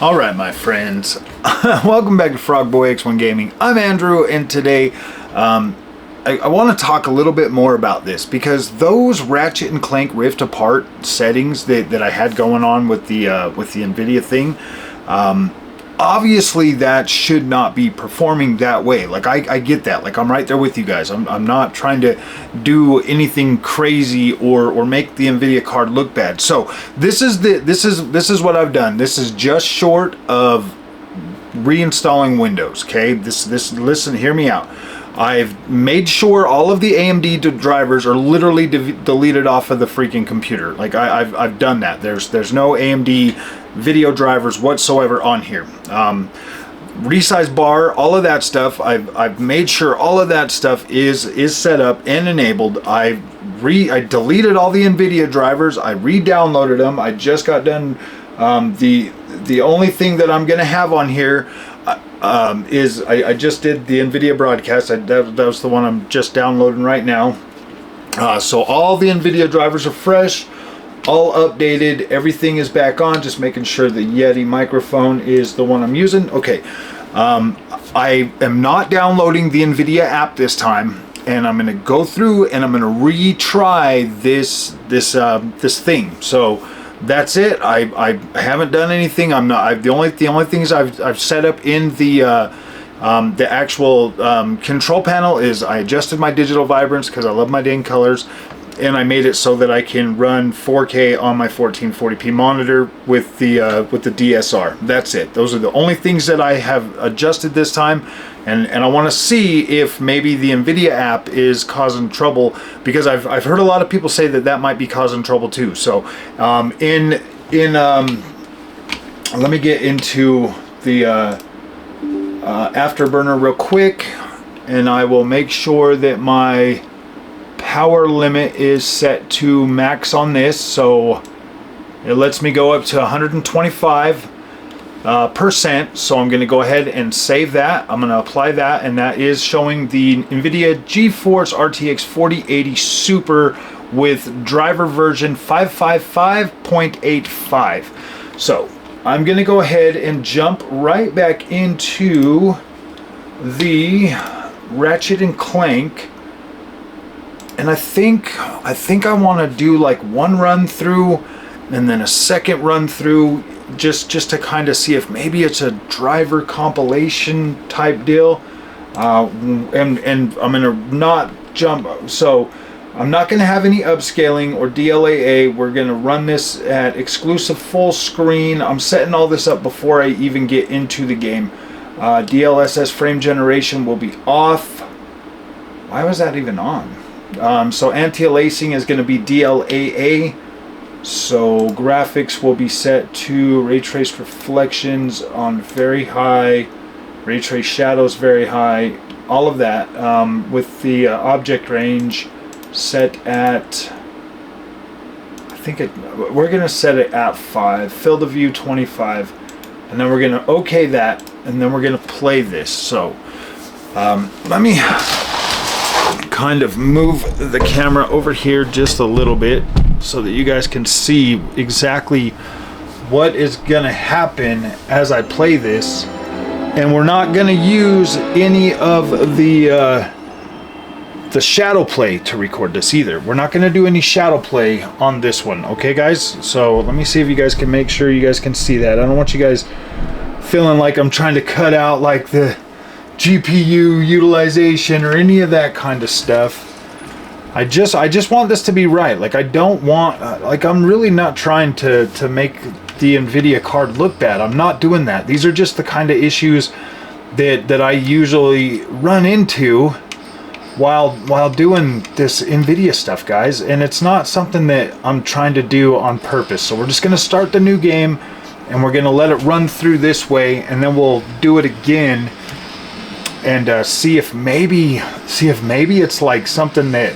Alright, my friends, welcome back to Frogboy X1 Gaming. I'm Andrew, and today I want to talk a little bit more about this, because those Ratchet and Clank Rift Apart settings that I had going on with the Nvidia thing, obviously that should not be performing that way. Like I get that. Like I'm right there with you guys. I'm not trying to do anything crazy or make the Nvidia card look bad. So this is what I've done. This is just short of reinstalling Windows. Okay, listen, hear me out. I've made sure all of the AMD drivers are literally deleted off of the freaking computer. Like I've done that. There's no AMD video drivers whatsoever on here. Resize bar, all of that stuff. I've made sure all of that stuff is set up and enabled. I deleted all the Nvidia drivers. I re-downloaded them. I just got done. The only thing that I'm gonna have on here is I just did the Nvidia broadcast. That was the one I'm just downloading right now. So all the Nvidia drivers are fresh, all updated, everything is back on. Just making sure the Yeti microphone is the one I'm using. Okay, I am not downloading the Nvidia app this time, and I'm going to go through and I'm going to retry this thing. So that's it. I haven't done anything. I'm not. The only things I've set up in the actual control panel is I adjusted my digital vibrance because I love my dang colors, and I made it so that I can run 4K on my 1440p monitor with the DSR. That's it. Those are the only things that I have adjusted this time. And I want to see if maybe the Nvidia app is causing trouble, because I've heard a lot of people say that might be causing trouble too. So let me get into the Afterburner real quick, and I will make sure that my power limit is set to max on this. So it lets me go up to 125%. So I'm going to go ahead and save that. I'm going to apply that, and that is showing the Nvidia GeForce RTX 4080 Super with driver version 555.85. So I'm going to go ahead and jump right back into the Ratchet and Clank, and I think I want to do like one run through and then a second run through, just to kind of see if maybe it's a driver compilation type deal. And I'm gonna not jump, so I'm not gonna have any upscaling or DLAA. We're gonna run this at exclusive full screen. I'm setting all this up before I even get into the game. DLSS frame generation will be off. Why was that even on? So anti-aliasing is going to be DLAA. So graphics will be set to ray trace reflections on very high, ray trace shadows very high, all of that, with the object range set at, we're going to set it at 5, field of view 25, and then we're going to okay that, and then we're going to play this. So let me kind of move the camera over here just a little bit so that you guys can see exactly what is gonna happen as I play this. And we're not gonna use any of the shadow play to record this either. We're not gonna do any shadow play on this one, okay guys? So let me see if you guys can make sure you guys can see that. I don't want you guys feeling like I'm trying to cut out like the GPU utilization or any of that kind of stuff. I just want this to be right. Like I don't want, like I'm really not trying to make the Nvidia card look bad. I'm not doing that. These are just the kind of issues that I usually run into while doing this Nvidia stuff, guys. And it's not something that I'm trying to do on purpose. So we're just gonna start the new game, and we're gonna let it run through this way, and then we'll do it again and see if maybe it's like something that,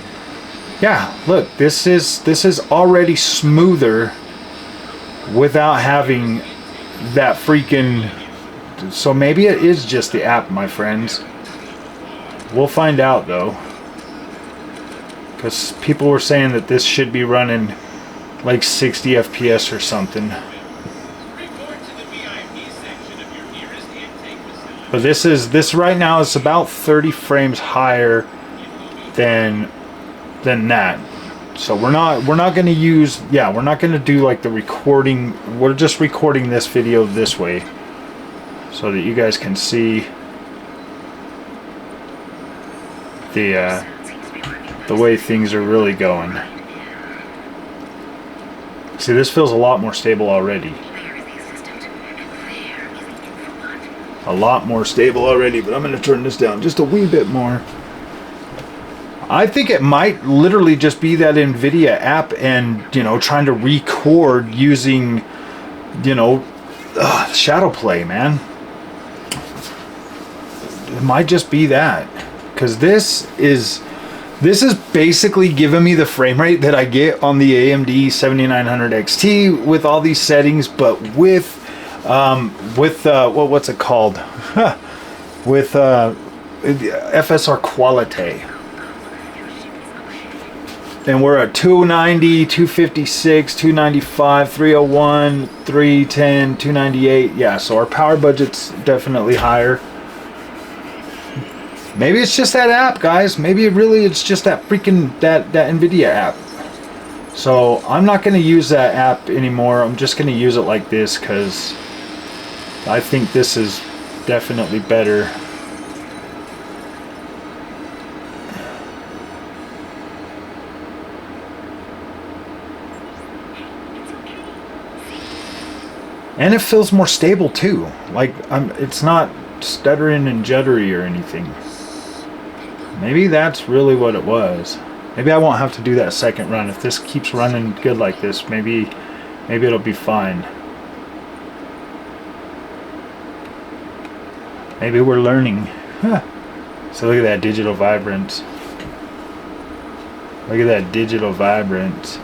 yeah, look, this is already smoother without having that freaking, so maybe it is just the app, my friends. We'll find out though, because people were saying that this should be running like 60 FPS or something. But this right now is about 30 frames higher than that. So we're not going to use, yeah, we're not going to do like the recording. We're just recording this video this way so that you guys can see the way things are really going. See, this feels a lot more stable already. A lot more stable already, but I'm going to turn this down just a wee bit more. I think it might literally just be that Nvidia app and, you know, trying to record using, you know, shadow play, man. It might just be that. Because this is basically giving me the frame rate that I get on the AMD 7900 XT with all these settings, but with what's it called? With FSR quality. And we're at 290, 256, 295, 301, 310, 298. Yeah, so our power budget's definitely higher. Maybe it's just that app, guys. Maybe it's just that freaking that Nvidia app. So I'm not going to use that app anymore. I'm just going to use it like this because I think this is definitely better. And it feels more stable too. Like it's not stuttering and juddery or anything. Maybe that's really what it was. Maybe I won't have to do that second run. If this keeps running good like this, maybe it'll be fine. Maybe we're learning. Huh. So look at that digital vibrance. Look at that digital vibrance.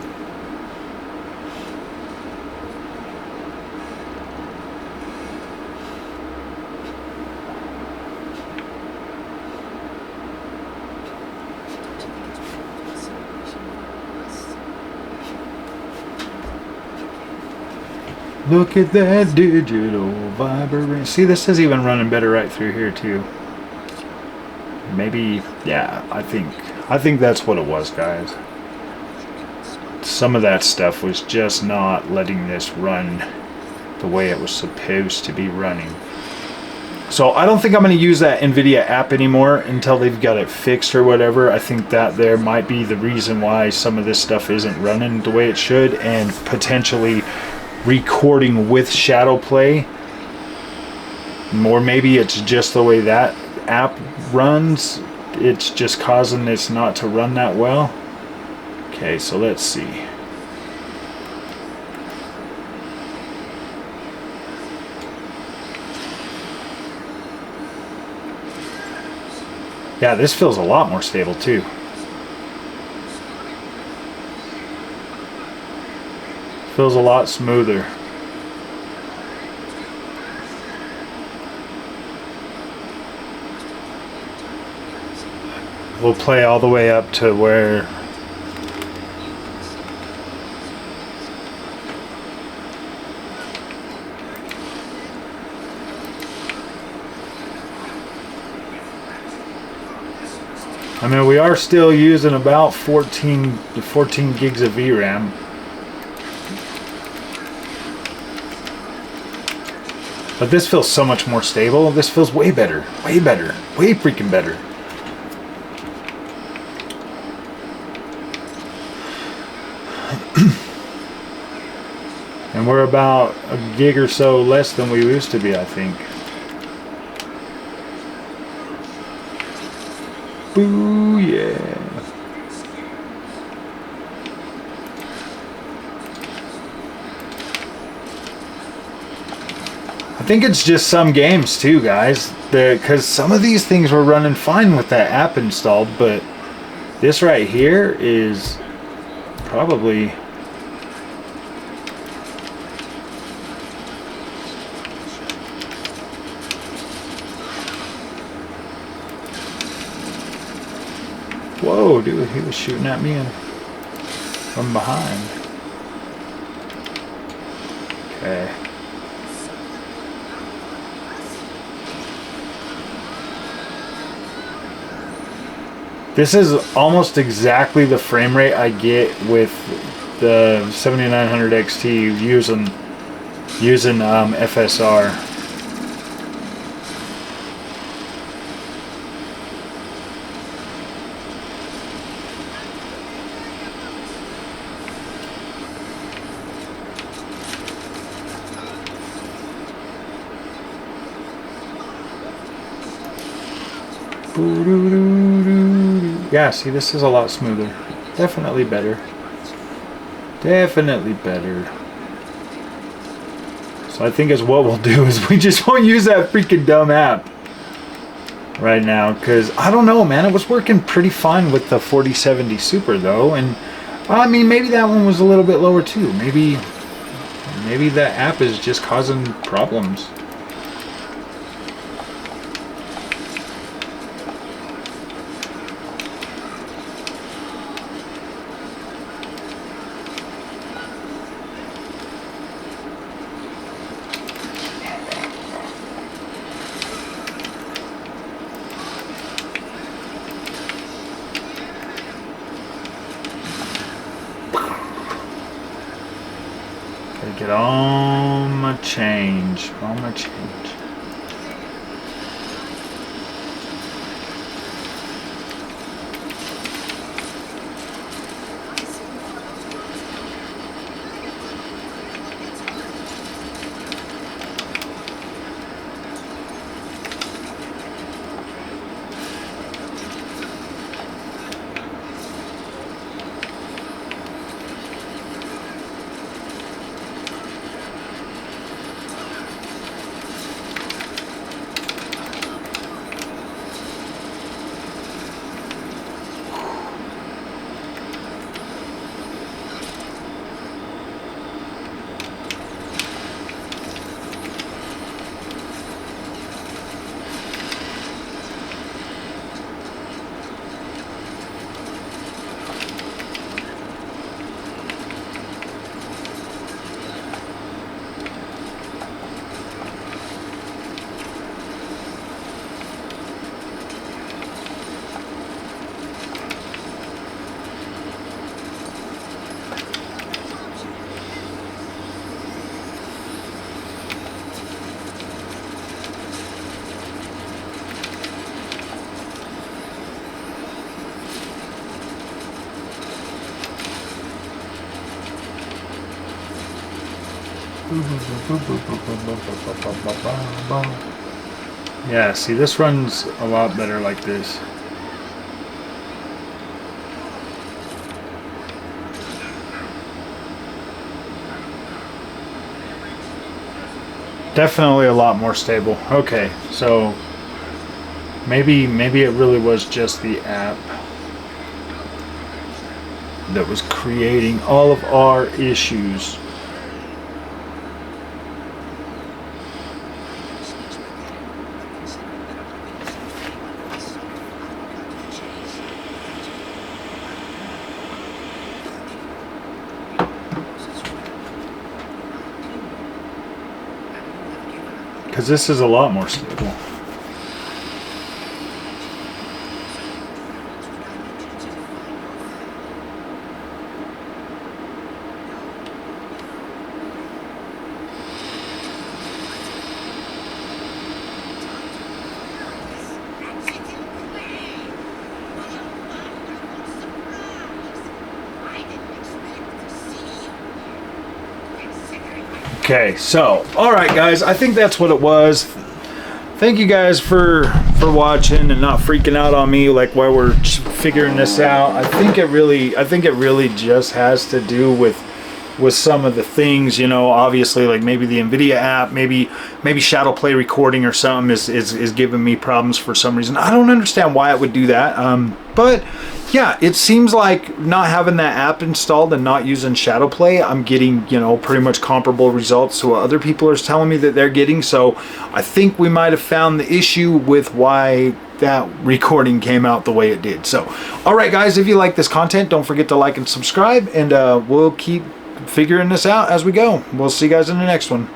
Look at that digital vibrance. See, this is even running better right through here too. Maybe, yeah, I think that's what it was, guys. Some of that stuff was just not letting this run the way it was supposed to be running. So I don't think I'm going to use that Nvidia app anymore until they've got it fixed or whatever. I think that there might be the reason why some of this stuff isn't running the way it should, and potentially recording with shadow play, or maybe it's just the way that app runs, it's just causing this not to run that well. Okay, so let's see. Yeah, this feels a lot more stable too. Feels a lot smoother. We'll play all the way up to where I mean, we are still using about 14 gigs of VRAM. But this feels so much more stable. This feels way better. Way better. Way freaking better. And we're about a gig or so less than we used to be, I think. Boo, yeah. I think it's just some games too, guys, because some of these things were running fine with that app installed, but this right here is probably whoa, dude, he was shooting at me from behind. Okay. This is almost exactly the frame rate I get with the 7900 XT using FSR. Yeah, see, this is a lot smoother. Definitely better. Definitely better. So I think is what we'll do is we just won't use that freaking dumb app right now, because I don't know, man, it was working pretty fine with the 4070 Super though, and I mean maybe that one was a little bit lower too. Maybe that app is just causing problems. Get all my change, all my change. Yeah, see, this runs a lot better like this. Definitely a lot more stable. Okay, so maybe it really was just the app that was creating all of our issues. Because this is a lot more stable. Okay, so all right guys, I think that's what it was. Thank you guys for watching and not freaking out on me like while we're figuring this out. I think it really just has to do with some of the things, you know, obviously like maybe the Nvidia app, maybe shadow play recording or something is giving me problems for some reason. I don't understand why it would do that. But yeah, it seems like not having that app installed and not using shadow play, I'm getting, you know, pretty much comparable results to what other people are telling me that they're getting. So I think we might have found the issue with why that recording came out the way it did. So all right guys, if you like this content, don't forget to like and subscribe, and we'll keep figuring this out as we go. We'll see you guys in the next one.